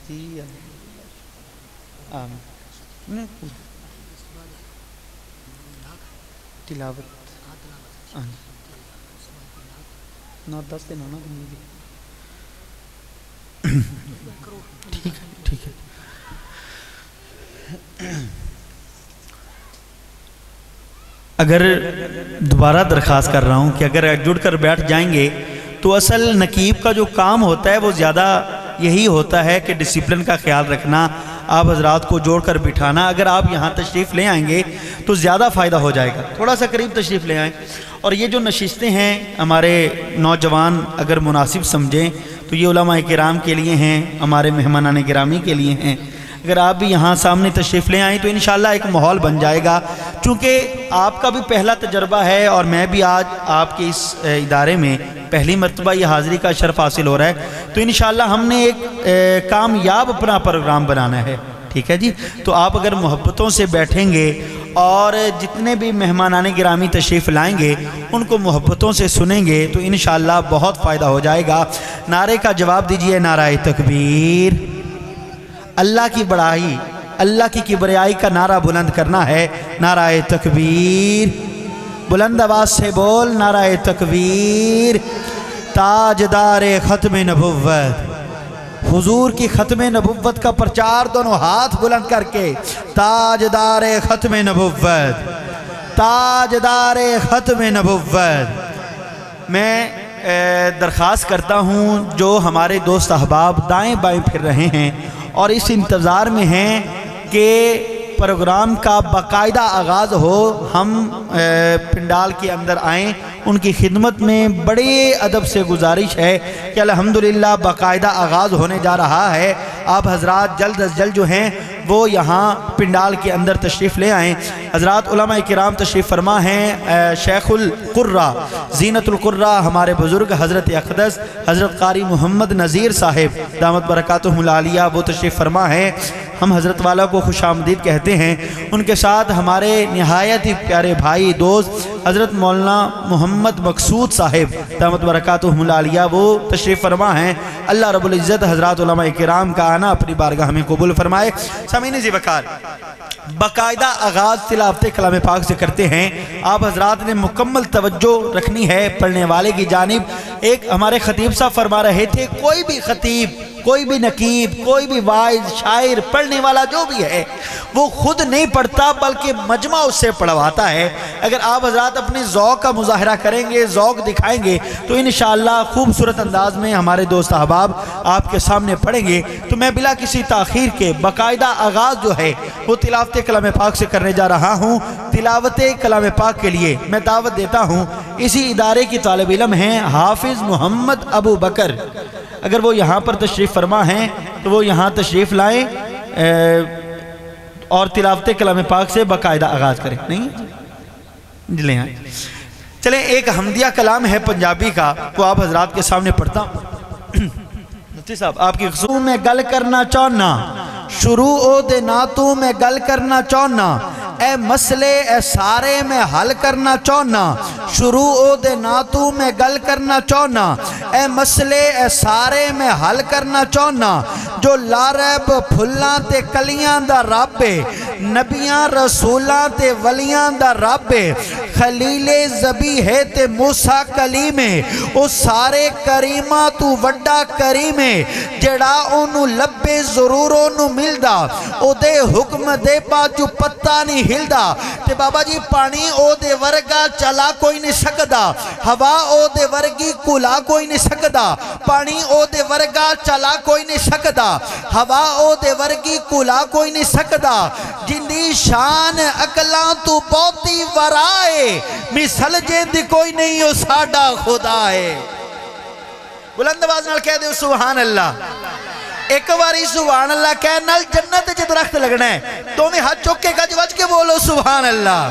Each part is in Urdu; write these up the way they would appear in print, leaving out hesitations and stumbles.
جی آمین تلاوت نہ 10 دن ہونا ٹھیک ہے ٹھیک ہے. اگر دوبارہ درخواست کر رہا ہوں کہ اگر جڑ کر بیٹھ جائیں گے تو اصل نقیب کا جو کام ہوتا ہے وہ زیادہ یہی ہوتا ہے کہ ڈسپلن کا خیال رکھنا، آپ حضرات کو جوڑ کر بٹھانا. اگر آپ یہاں تشریف لے آئیں گے تو زیادہ فائدہ ہو جائے گا. تھوڑا سا قریب تشریف لے آئیں. اور یہ جو نشستیں ہیں ہمارے نوجوان اگر مناسب سمجھیں تو یہ علماء کرام کے لیے ہیں، ہمارے مہمانان گرامی کے لیے ہیں. اگر آپ بھی یہاں سامنے تشریف لے آئیں تو انشاءاللہ ایک ماحول بن جائے گا. چونکہ آپ کا بھی پہلا تجربہ ہے اور میں بھی آج آپ کے اس ادارے میں پہلی مرتبہ یہ حاضری کا شرف حاصل ہو رہا ہے. تو انشاءاللہ ہم نے ایک کامیاب اپنا پروگرام بنانا ہے. ٹھیک ہے جی. تو آپ اگر محبتوں سے بیٹھیں گے اور جتنے بھی مہمانان گرامی تشریف لائیں گے ان کو محبتوں سے سنیں گے تو انشاءاللہ بہت فائدہ ہو جائے گا. نعرے کا جواب دیجئے نعرہ تکبیر. اللہ کی بڑائی، اللہ کی کبریائی کا نعرہ بلند کرنا ہے. نعرہ تکبیر. بلند آواز سے بول نعرہ تکبیر. تاجدار ختم نبوت، حضور کی ختم نبوت کا پرچار دونوں ہاتھ بلند کر کے. تاجدار ختم نبوت، تاجدار ختم نبوت. میں درخواست کرتا ہوں جو ہمارے دوست احباب دائیں بائیں پھر رہے ہیں اور اس انتظار میں ہیں کہ پروگرام کا باقاعدہ آغاز ہو، ہم پنڈال کے اندر آئیں. ان کی خدمت میں بڑے ادب سے گزارش ہے کہ الحمدللہ باقاعدہ آغاز ہونے جا رہا ہے. آپ حضرات جلد از جلد جو ہیں وہ یہاں پنڈال کے اندر تشریف لے آئیں. حضرات علماء کرام تشریف فرما ہیں. شیخ القرہ زینت القرہ ہمارے بزرگ حضرت اقدس حضرت قاری محمد نذیر صاحب دامت برکاتہم العالیہ وہ تشریف فرما ہیں. ہم حضرت والا کو خوش آمدید کہتے ہیں. ان کے ساتھ ہمارے نہایت ہی پیارے بھائی دوست حضرت مولانا محمد مقصود صاحب دامت برکاتہم العالیہ وہ تشریف فرما ہیں. اللہ رب العزت حضرات علماء کرام کا آنا اپنی بارگاہ میں قبول فرمائے. سامعین ذی وقار باقاعدہ آغاز تلاوت کلام پاک سے کرتے ہیں. آپ حضرات نے مکمل توجہ رکھنی ہے پڑھنے والے کی جانب. ایک ہمارے خطیب صاحب فرما رہے تھے کوئی بھی خطیب، کوئی بھی نقیب، کوئی بھی واعظ، شاعر، پڑھنے والا جو بھی ہے وہ خود نہیں پڑھتا بلکہ مجمع اس سے پڑھواتا ہے. اگر آپ حضرات اپنے ذوق کا مظاہرہ کریں گے، ذوق دکھائیں گے تو انشاءاللہ خوبصورت انداز میں ہمارے دوست احباب آپ کے سامنے پڑھیں گے. تو میں بلا کسی تاخیر کے باقاعدہ آغاز جو ہے وہ تلاوت کلام پاک سے کرنے جا رہا ہوں. تلاوت کلام پاک کے لیے میں دعوت دیتا ہوں اسی ادارے کی طالب علم ہیں حافظ محمد ابو بکر. اگر وہ یہاں پر تشریف فرما ہیں تو وہ یہاں تشریف لائیں اور تلاوت کلام پاک سے باقاعدہ آغاز کریں. نہیں لے آئیں. چلیں ایک حمدیہ کلام ہے پنجابی کا وہ آپ حضرات کے سامنے پڑھتا ہوں. مفتی صاحب آپ کی خصوص میں گل کرنا چاہنا شروع او دے ناتوں میں گل کرنا چاہنا اے مسئلے اے سارے میں حل کرنا چاہنا شروع او دے ناتوں میں گل کرنا چاہنا اے مسئلے اے سارے میں حل کرنا چاہنا جو لاریب پھلاں تے کلیاں دا رب نبیاں رسولاں تے ولیاں دا رب خلیل ذبیح تے موسیٰ کلیم او سارے کریماں تو وڈا کریم جڑا انہوں لبے ضرور انہوں ملدا او دے حکم دے باجو پتہ نہیں ہلدا تے بابا جی پانی او دے ورگا چلا کوئی نہیں سکدا ہوا او دے ورگی کلا کوئی نہیں سکدا پانی او دے ورگا چلا کوئی نہیں سکدا ہوا او دے ورگی کلا کوئی نہیں سکدا جندی شان اکلاں تو بہتی ورائے مثل جیندی کوئی نہیں ہو ساڑا خدا ہے. بلند آواز نال کہہ دے سبحان اللہ. ایک باری سبحان اللہ کہہ نال جنت جے درخت لگنا ہے تو میں ہاتھ چوک کے گج وج کے بولو سبحان اللہ.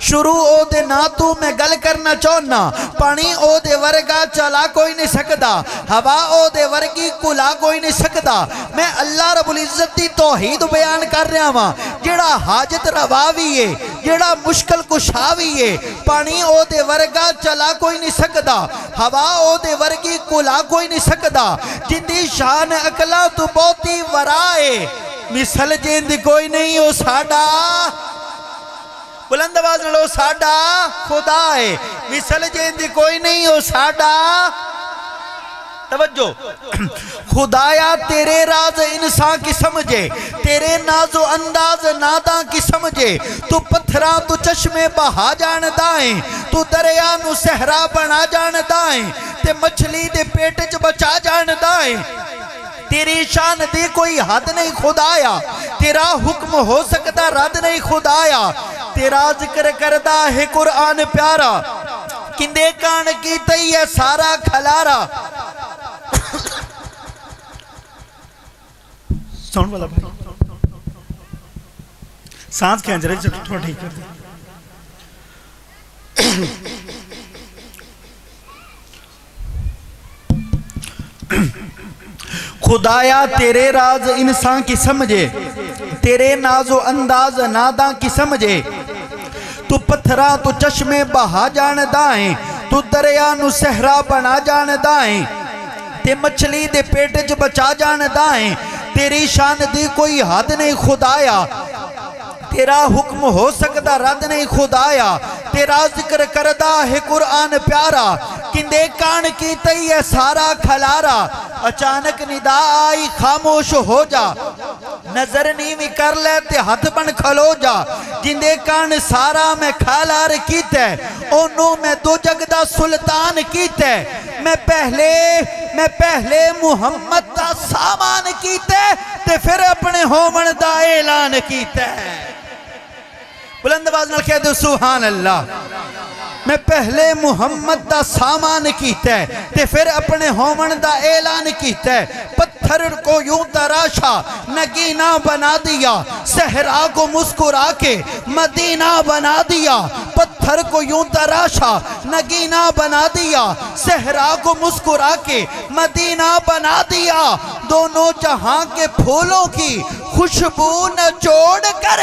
شروع او دے ناتوں میں گل کرنا چاہنا پانی او دے ورگا چلا کوئی نہیں سکدا ہوا او دے ورگی کلا کوئی نہیں سکدا. میں اللہ رب العزت دی توحید بیان کر رہا ہاں جڑا حاجت روا بھی ہے جڑا مشکل کشا بھی ہے پانی او دے ورگا چلا کوئی نہیں سکدا ہوا او دے ورگی کلا کوئی نہیں سکدا جندی شان اکلا تو بہتی ورائے مثل جیند کوئی نہیں ہو ساڑا بلند آواز نہ لو ساڑا خدا ہے مثل جیند کوئی نہیں ہو ساڑا توجہ خدایا تیرے راز انسان کی سمجھے تیرے ناز و انداز ناداں کی سمجھے تو پتھراں تو چشمے بہا جان دائیں تو دریا نو صحرا بنا جان دائیں تے مچھلی دے پیٹ چ بچا جان دائیں تیری شان دی کوئی حد نہیں خدایا تیرا حکم ہو سکتا رد نہیں خدایا تیرا ذکر کردہ ہے قرآن پیارا کندے کان کی تی ہے سارا کھلارا ساؤنڈ والا بھائی سانس کھینچ رہے تھوڑا ٹھیک کر دیں خدایا تیرے راز انسان کی سمجھے تیرے ناز و انداز ناداں کی سمجھے تو پتھراں تو چشمے بہا جان دائیں تو دریا نو صحرا بنا جان دائیں تے مچھلی دے پیٹ چ بچا جان دائیں تیری شان دی کوئی حد نہیں خدایا تیرا حکم ہو سکتا رد نہیں خدایا تیرا ذکر کردہ ہے قرآن پیارا کندے کان کی تی ہے سارا کھلارا اچانک ندا آئی خاموش ہو جا نظر نیوی کر لیتے ہاتھ بن کھلو جا جندے کان سارا میں کھالار کیتے انہوں میں دو جگدہ سلطان کیتے میں پہلے محمد دا سامان کیتے تے پھر اپنے ہومن دا اعلان کیتے بلند آواز نال کہہ دو سبحان اللہ میں پہلے محمد دا سامان کیتا ہے تے پھر اپنے ہومن دا اعلان کیتا ہے پتھر کو یوں تراشا نگینہ بنا دیا صحرا کو مسکرا کے مدینہ بنا دیا پتھر کو یوں تراشا نگینہ بنا دیا صحرا کو مسکرا کے مدینہ بنا دیا دونوں جہاں کے پھولوں کی خوشبو نچوڑ کر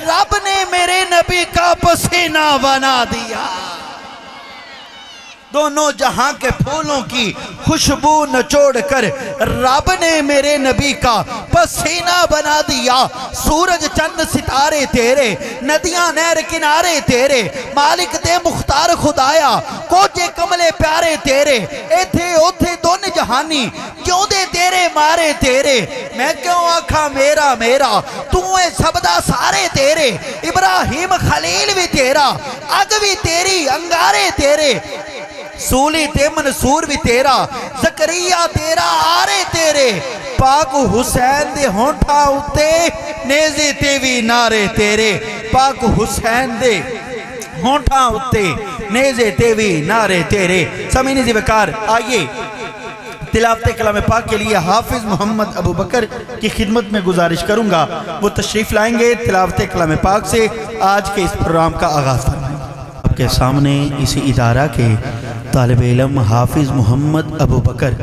رب نے میرے نبی کا پسینہ بنا دیا دونوں جہاں کے پھولوں کی خوشبو نچوڑ کر رب نے میرے نبی کا پسینہ بنا دیا سورج چند ستارے تیرے ندیاں نہر کنارے تیرے مالک دے مختار خدایا کوچے کملے پیارے تیرے ایتھے اوتھے دون جہانی کیوں دے تیرے مارے تیرے میں کیوں آکھا میرا میرا تُویں سبدہ سارے تیرے ابراہیم خلیل بھی تیرا اگ بھی تیری انگارے تیرے سولی تے منصور بھی تیرا زکریہ تیرا آرے تیرے پاک حسین دے ہونٹا اتے نیزے تے بھی نارے تیرے پاک حسین دے ہونٹا اتے نیزے تے بھی نارے تیرے سمینی زی بکار آئیے تلاوت کلام پاک کے لیے حافظ محمد ابو بکر کی خدمت میں گزارش کروں گا وہ تشریف لائیں گے تلاوت کلام پاک سے آج کے اس پروگرام کا آغاز فرمائیں آپ کے سامنے اسی ادارہ کے طالب علم حافظ محمد ابو بکر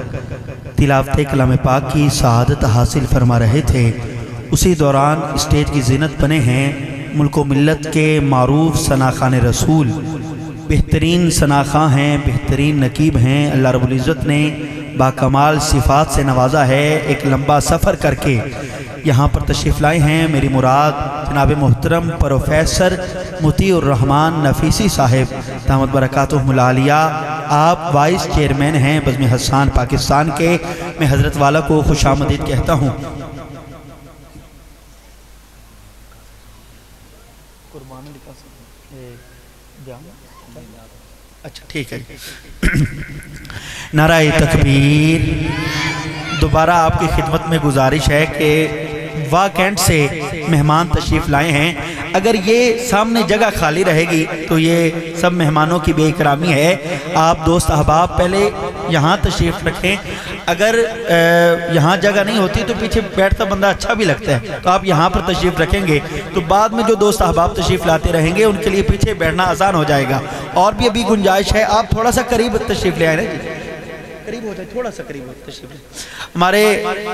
تلاوت کلام پاک کی سعادت حاصل فرما رہے تھے اسی دوران اسٹیج کی زینت بنے ہیں ملک و ملت کے معروف ثناخوان رسول بہترین ثناخواں ہیں بہترین نقیب ہیں اللہ رب العزت نے باکمال صفات سے نوازا ہے ایک لمبا سفر کر کے یہاں پر تشریف لائے ہیں میری مراد جناب محترم پروفیسر مطیع الرحمن نفیسی صاحب دامت برکاتہم العالیہ آپ وائس چیئرمین ہیں بزم حسان پاکستان کے میں حضرت والا کو خوش آمدید کہتا ہوں اچھا ٹھیک ہے نعرہ تکبیر دوبارہ آپ کی خدمت میں گزارش ہے کہ واکینٹ سے مہمان تشریف لائے ہیں اگر یہ سامنے جگہ خالی رہے گی تو یہ سب مہمانوں کی بے اکرامی ہے آپ دوست احباب پہلے یہاں تشریف رکھیں اگر یہاں جگہ نہیں ہوتی تو پیچھے بیٹھتا بندہ اچھا بھی لگتا ہے تو آپ یہاں پر تشریف رکھیں گے تو بعد میں جو دوست احباب تشریف لاتے رہیں گے ان کے لیے پیچھے بیٹھنا آسان ہو جائے گا اور بھی ابھی گنجائش ہے آپ تھوڑا سا قریب تشریف لے آئیں قریب ہو جائے، تھوڑا سا قریب ہو تشریف لیں۔ ہمارے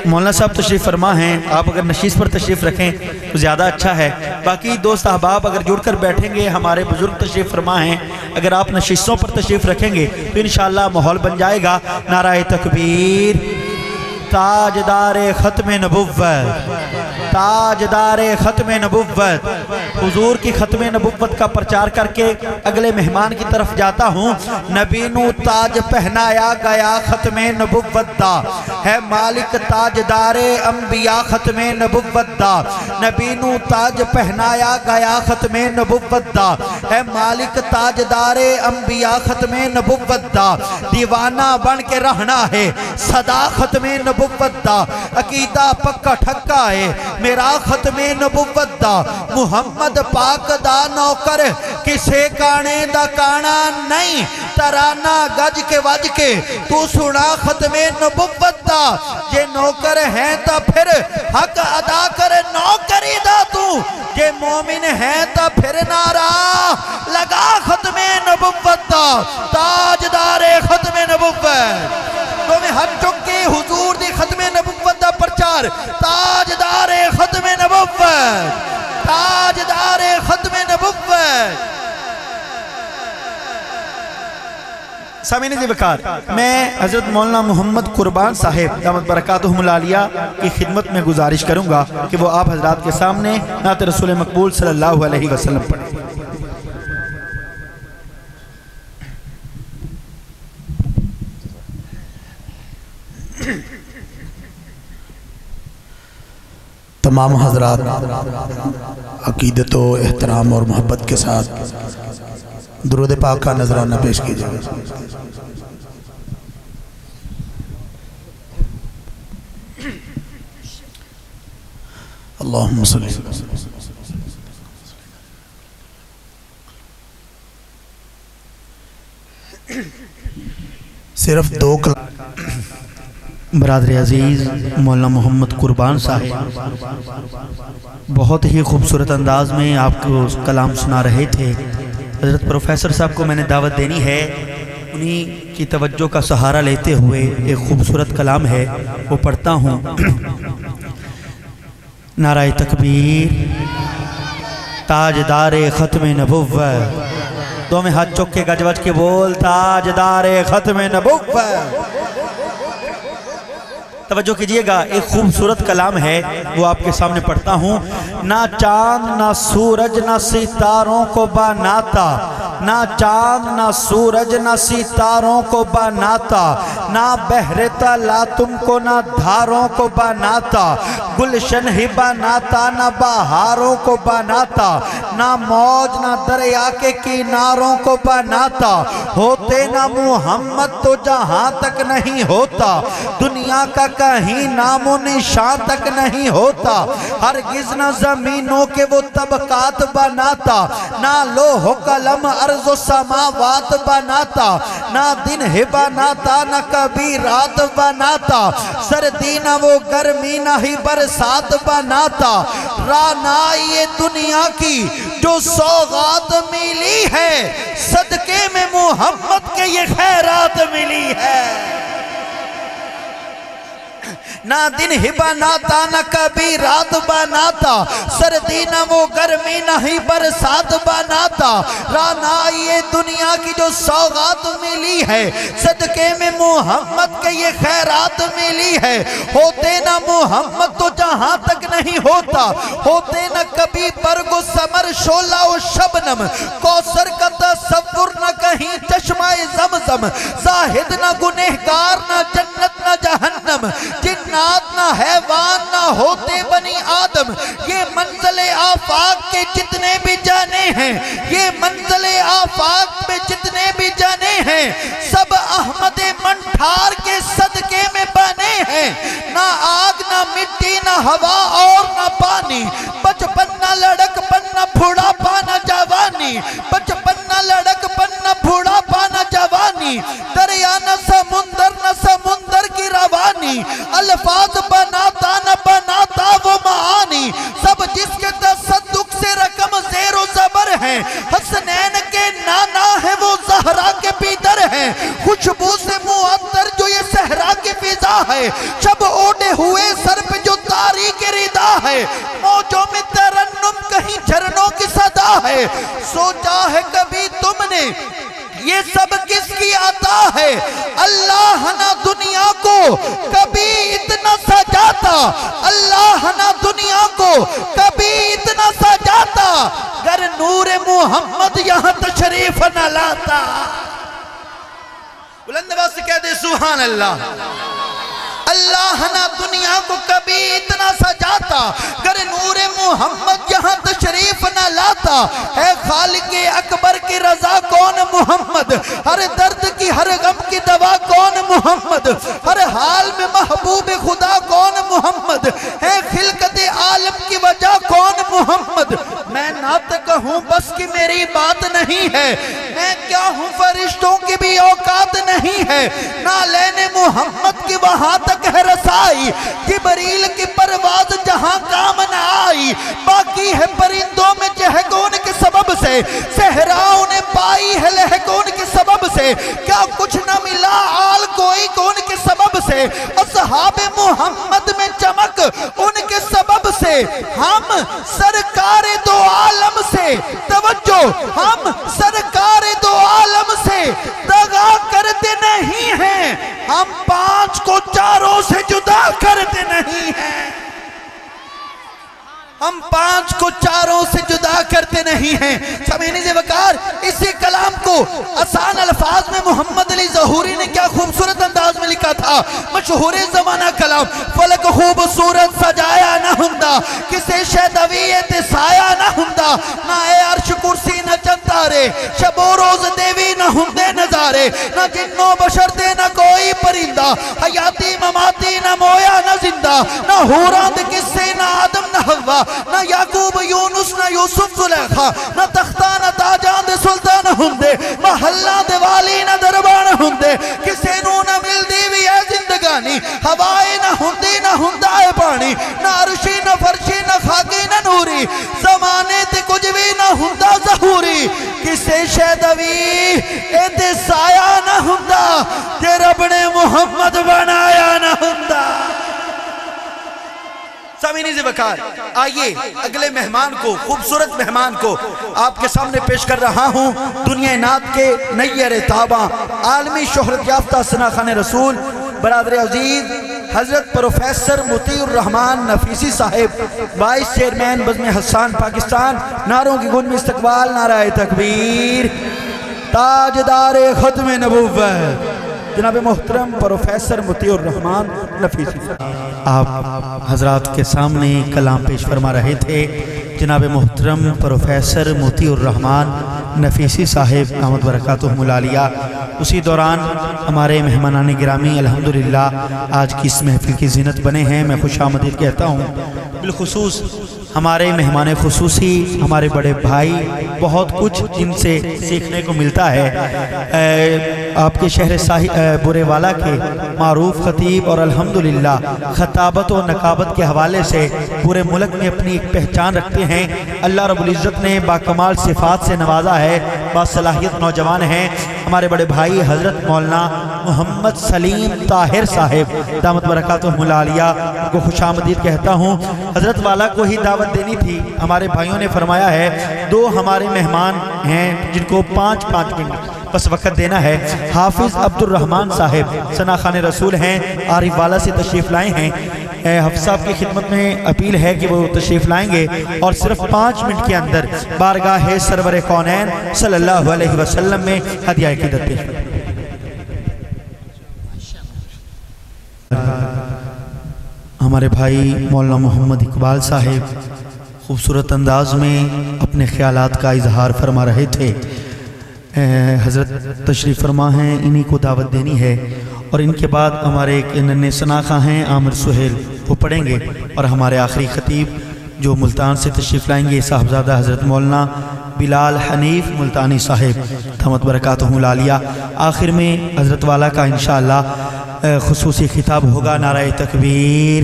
مولانا صاحب تشریف فرما ہیں، آپ اگر نشیز پر تشریف رکھیں تو زیادہ اچھا ہے۔ باقی دوست احباب اگر جڑ کر بیٹھیں گے، ہمارے بزرگ تشریف فرما ہیں، اگر آپ نشستوں پر تشریف رکھیں گے تو انشاءاللہ ماحول بن جائے گا۔ نعرہ تکبیر، تاجدار ختم نبوت، تاجدار ختم نبوت، حضور کی ختم نبوت کا پرچار کر کے اگلے مہمان کی طرف جاتا ہوں۔ نبی نو تاج پہنایا گیا ختم نبوت دا، ہے مالک تاجدار انبیاء ختم نبوت دا۔ نبی نو تاج پہنایا گیا ختم نبوت دا، ہے مالک تاجدار انبیاء ختم نبوت دا۔ دیوانہ بن کے رہنا ہے صدا ختم نبوت دا، عقیدہ پکا ٹھکا ہے میرا ختم نبوت دا۔ محمد پاک دا نوکر کسے کانے دا کانا نہیں، ترانہ گج کے وج کے تو سنا ختم نبوت دا۔ جے نوکر ہیں تا پھر حق ادا کر نوکری دا تو، جے مومن ہیں تا پھر نعرہ لگا ختم نبوت دا۔ تاجدار ختم نبوت، تو میں ہاتھ چک کے حضور دی ختم نبوت دا پرچار۔ تاجدار ختم نبوت، تاجدار ختم نبوت۔ سامعین دی وقار، میں حضرت مولانا محمد قربان صاحب دامت برکاتہم العالیہ کی خدمت میں گزارش کروں گا کہ وہ آپ حضرات کے سامنے نعت رسول مقبول صلی اللہ علیہ وسلم پڑھیں۔ تمام حضرات عقیدت و احترام اور محبت کے ساتھ درود پاک کا نذرانہ پیش کیجئے۔ اللہم صلی اللہ علیہ وسلم۔ صرف 2 برادر عزیز مولانا محمد قربان صاحب بہت ہی خوبصورت انداز میں آپ کو کلام سنا رہے تھے۔ حضرت پروفیسر صاحب کو میں نے دعوت دینی ہے، انہی کی توجہ کا سہارا لیتے ہوئے ایک خوبصورت کلام ہے وہ پڑھتا ہوں۔ نعرہ تکبیر، تاجدار ختم نبوت، دو میں ہاتھ چک کے گج وج کے بول تاجدار ختم نبوت۔ توجہ کیجئے گا، ایک خوبصورت کلام ہے وہ آپ کے سامنے پڑھتا ہوں۔ نہ چاند نہ سورج نہ ستاروں کو بناتا، نہ چاند نہ سورج نہ ستاروں کو بناتا، نہ بحر تلا تم کو نہ دھاروں کو بناتا، گلشن ہی بناتا نہ بہاروں کو بناتا، نہ موج نہ دریا کے کناروں کو بناتا، ہوتے نہ محمد تو جہاں تک نہیں ہوتا، دنیا کا کہیں نام و نشان تک نہیں ہوتا، ہرگز نہ زمینوں کے وہ طبقات بناتا، نہ لوح و قلم ارض و سماوات بناتا، نہ دن ہی بناتا نہ کبھی رات بناتا، سردی نہ وہ گرمی نہ ہی برسات بناتا، رانائی دنیا کی جو سوغات ملی ہے، صدقے میں محمد کے یہ خیرات ملی ہے۔ نہ دن ہی بناتا نہ کبھی رات بناتا، سردی نہ وہ گرمی نہ ہی برسات بناتا، رانائی دنیا کی جو سوغات ملی ہے، صدقے میں محمد کے یہ خیرات ملی ہے، ہوتے نہ محمد تو جہاں تک نہیں ہوتا، ہوتے نہ کبھی برگ و ثمر شعلہ و شبنم، کوثر کا تصور نہ کہیں چشمہ زمزم، زاہد نہ گنہگار نہ جنت نہ جہنم، جنات نہ حیوان نہ ہوتے بنی آدم، یہ منزل آفاق کے جتنے بھی جانے ہیں، یہ منزل آفاق میں جتنے بھی جانے ہیں، سب احمد منٹھار کے صدقے میں بنے ہیں، نہ آگ نہ مٹی نہ ہوا اور نہ پانی، بچپن نہ لڑک پن نہ بھوڑا پانا جوانی، بچپن نہ لڑک پن نہ بھوڑا پانا جوانی، دریا نہ سمندر کی روانی، الفاظ بناتا نہ بناتا وہ معانی، سب جس کے تصدق سے رقم زیر و زبر ہیں، حسنین کے نانا ہے وہ زہرا کے پیدر ہیں، خوشبو سے معطر جو یہ شب اوڑے ہوئے سر پہ جو تاریک ردا ہے، موجوں میں ترنم کہیں جھرنوں کی صدا ہے۔ سوچا ہے کبھی تم نے یہ سب کس کی عطا ہے؟ اللہ نہ دنیا کو کبھی اتنا سجاتا، اللہ نہ دنیا کو کبھی اتنا سجاتا، گر نور محمد یہاں تشریف نہ لاتا۔ بلند آواز سے کہہ دے سبحان اللہ۔ اللہ نہ دنیا کو کبھی اتنا سجاتا، گر نور محمد یہاں تشریف نہ لاتا۔ ہے خالق اکبر کی رضا کون محمد، ہر درد کی ہر غم کی دوا کون محمد، ہر حال میں محبوب خدا کون محمد، ہے خلقت عالم کی وجہ کون محمد۔ میں ناطق ہوں بس کہ میری بات نہیں ہے، میں کیا ہوں فرشتوں کی بھی اوقات نہیں ہے، نہ لینے محمد کی وہاں تک ہے رسائی، جبریل کی پرواز جہاں کام نہ آئی، باقی ہے پرندوں میں چہکون کے سبب سے، صحرا انہیں پائی ہے لہکون کے سبب سے، کیا کچھ نہ ملا آل کوئی کون کے سبب سے، اصحاب محمد میں چمک ان کے سبب سے، ہم سرکار دو عالم سے توجہ، ہم سرکار دو عالم سے دغا کرتے نہیں ہیں، ہم پانچ کو چاروں سے جدا کرتے نہیں ہیں، ہم پانچ کو چاروں سے جدا کرتے نہیں ہیں۔ سامعین وقار، اسی کلام کو آسان الفاظ میں محمد علی ظہوری نے کیا خوبصورت انداز میں لکھا تھا، مشہور زمانہ کلام۔ فلک خوبصورت سجایا نہ ہندا، کسے شہدویت سایہ نہ ہندا، نہ اے عرش کرسی نہ چند تارے، شب و روز دیوی نہ ہندے نظارے، نہ جن و بشر دے نہ کوئی پرندہ، حیاتی مماتی نہ مویا نہ زندہ، نہ حوراند کسے نہ آدم نہ ہوا، نہ یعقوب یونس نہ یوسف زلیخا، نہ تختہ نہ تاجاں دے سلطان ہندے، محلہ دے والی نہ دربان ہندے، کسے نو نہ مل دیوی ہے زندگانی، ہوائے نہ ہندی نہ ہندائے پانی، نہ عرشی نہ فرشی نہ خاکی نہ نوری، زمانے تے کچھ بھی نہ ہندہ ظہوری، کسے شہدوی ایتے سایہ نہ ہندہ، کہ رب نے محمد بنایا نہ ہندہ۔ سامعین وقار، آئیے اگلے مہمان کو، خوبصورت مہمان کو آپ کے سامنے پیش کر رہا ہوں۔ دنیا نعت کے نیر تاباں، عالمی شہرت یافتہ ثناخان رسول برادر عزیز حضرت پروفیسر مطیع الرحمان نفیسی صاحب، وائس چیئرمین بزم حسان پاکستان، نعروں کی گن میں استقبال، نعرہ تکبیر، تاجدار ختم نبوت جناب محترم پروفیسر مطیع الرحمان نفیسی صاحب۔ آپ حضرات کے سامنے کلام پیش فرما رہے تھے جناب محترم پروفیسر مطیع الرحمان نفیسی صاحب دامت برکاتہم العالیہ۔ اسی دوران ہمارے مہمانان گرامی الحمدللہ آج کی اس محفل کی زینت بنے ہیں، میں خوش آمدید کہتا ہوں۔ بالخصوص ہمارے مہمان خصوصی، ہمارے بڑے بھائی، بہت کچھ جن سے سیکھنے کو ملتا ہے۔ آپ کے شہر برے والا کے معروف خطیب اور الحمدللہ خطابت و نقابت کے حوالے سے پورے ملک میں اپنی ایک پہچان رکھتے ہیں۔ اللہ رب العزت نے باکمال صفات سے نوازا ہے، باصلاحیت نوجوان ہیں۔ ہمارے بڑے بھائی حضرت مولانا محمد سلیم طاہر صاحب دامت برکاتہم العالیہ کو خوش آمدید کہتا ہوں۔ حضرت والا کو ہی دعوت دینی تھی، ہمارے بھائیوں نے فرمایا ہے دو ہمارے مہمان ہیں جن کو 5 منٹ بس وقت دینا ہے۔ حافظ عبد الرحمن صاحب ثناخان رسول ہیں، عارف والا سے تشریف لائے ہیں۔ حافظ صاحب کی خدمت میں اپیل ہے کہ وہ تشریف لائیں گے اور صرف 5 منٹ کے اندر بارگاہ سرور کونین صلی اللہ علیہ وسلم میں ہدیہ عقیدت پیش کریں۔ ہمارے بھائی مولانا محمد اقبال صاحب خوبصورت انداز میں اپنے خیالات کا اظہار فرما رہے تھے۔ حضرت تشریف فرما ہیں، انہی کو دعوت دینی ہے، اور ان کے بعد ہمارے ایک ننے سناخہ ہیں عامر سہیل، وہ پڑھیں گے، اور ہمارے آخری خطیب جو ملتان سے تشریف لائیں گے صاحبزادہ حضرت مولانا بلال حنیف ملتانی صاحب دامت برکاتہم العالیہ۔ آخر میں حضرت والا کا انشاءاللہ خصوصی خطاب ہوگا۔ نعرہ تکبیر،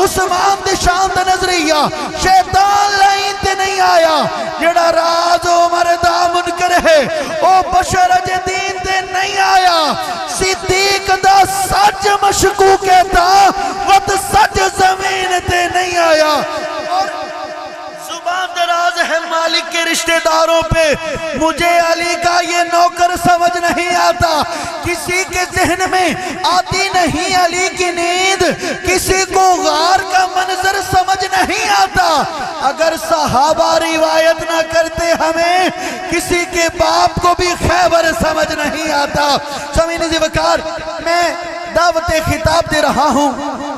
عثمان دے شان دا نظریہ شیطان لائن تے نہیں آیا جڑا راز عمر دا منکر ہے او بشر اج دین تے نہیں آیا صدیق دا سچ مشکوک تھا وقت سچ زمین تے نہیں آیا اور زبان دراز ہے مالک کے رشتہ داروں پہ مجھے علی کا یہ نوکر سمجھ نہیں آتا کسی کے ذہن میں آتی نہیں علی کی نیند کسی کو غار کا منظر سمجھ نہیں آتا اگر صحابہ روایت نہ کرتے ہمیں کسی کے باپ کو بھی خیبر سمجھ نہیں آتا سامعین وقار میں دعوت خطاب دے رہا ہوں